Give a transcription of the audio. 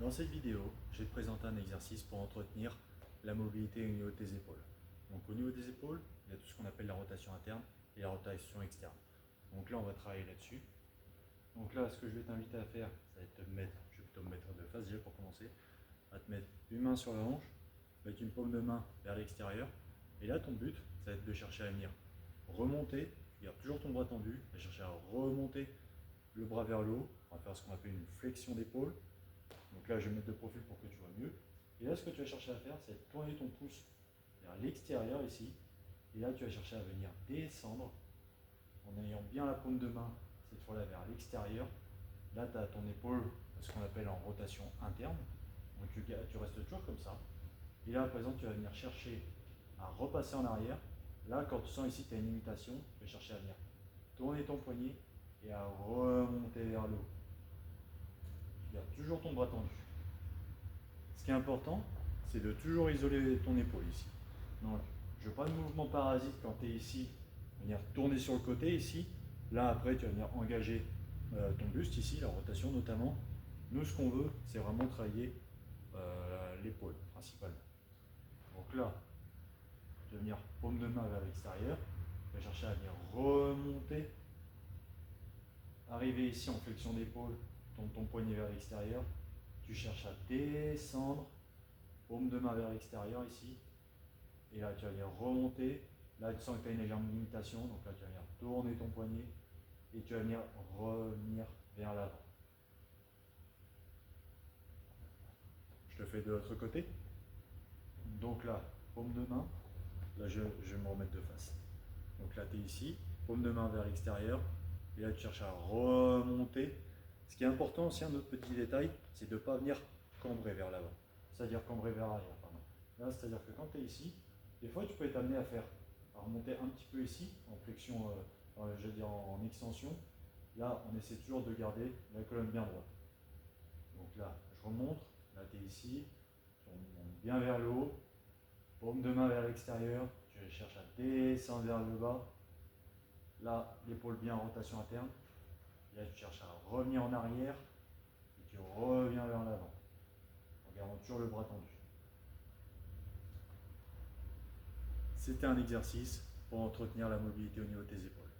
Dans cette vidéo, je vais te présenter un exercice pour entretenir la mobilité au niveau de tes épaules. Donc au niveau des épaules, il y a tout ce qu'on appelle la rotation interne et la rotation externe. Donc là, on va travailler là-dessus. Donc là, ce que je vais t'inviter à faire, ça va être te mettre, je vais plutôt me mettre de face déjà pour commencer, à te mettre une main sur la hanche, avec une paume de main vers l'extérieur. Et là, ton but, ça va être de chercher à venir remonter, tu gardes toujours ton bras tendu, et chercher à remonter le bras vers le haut. On va faire ce qu'on appelle une flexion d'épaule. Donc là, je vais me mettre de profil pour que tu vois mieux. Et là, ce que tu vas chercher à faire, c'est tourner ton pouce vers l'extérieur ici. Et là, tu vas chercher à venir descendre en ayant bien la paume de main, cette fois-là vers l'extérieur. Là, tu as ton épaule, ce qu'on appelle en rotation interne. Donc tu restes toujours comme ça. Et là, à présent, tu vas venir chercher à repasser en arrière. Là, quand tu sens ici que tu as une limitation, tu vas chercher à venir tourner ton poignet et à remonter vers le haut. Tu gardes toujours ton bras tendu. Ce qui est important, c'est de toujours isoler ton épaule ici. Donc, je ne veux pas de mouvement parasite quand tu es ici, venir tourner sur le côté ici. Là, après, tu vas venir engager ton buste ici, la rotation notamment. Nous, ce qu'on veut, c'est vraiment travailler l'épaule principalement. Donc là, tu vas venir paume de main vers l'extérieur. Tu vas chercher à venir remonter. Arriver ici en flexion d'épaule, tourne ton poignet vers l'extérieur. Tu cherches à descendre. Paume de main vers l'extérieur ici. Et là, tu vas venir remonter. Là, tu sens que tu as une légère limitation. Donc là, tu vas venir tourner ton poignet. Et tu vas venir revenir vers l'avant. Je te fais de l'autre côté. Donc là, paume de main. Là, je vais me remettre de face. Donc là, tu es ici. Paume de main vers l'extérieur. Et là, tu cherches à remonter. Ce qui est important aussi, un autre petit détail, c'est de ne pas venir cambrer vers l'avant. C'est-à-dire cambrer vers l'arrière. Là, c'est-à-dire que quand tu es ici, des fois, tu peux être amené à remonter un petit peu ici, en flexion, je veux dire en extension. Là, on essaie toujours de garder la colonne bien droite. Donc là, je remonte. Là, tu es ici. On monte bien vers le haut. Paume de main vers l'extérieur. Je cherche à descendre vers le bas. Là, l'épaule bien en rotation interne. Et là, tu cherches à revenir en arrière. Et tu reviens vers l'avant. En gardant toujours le bras tendu. C'était un exercice pour entretenir la mobilité au niveau de tes épaules.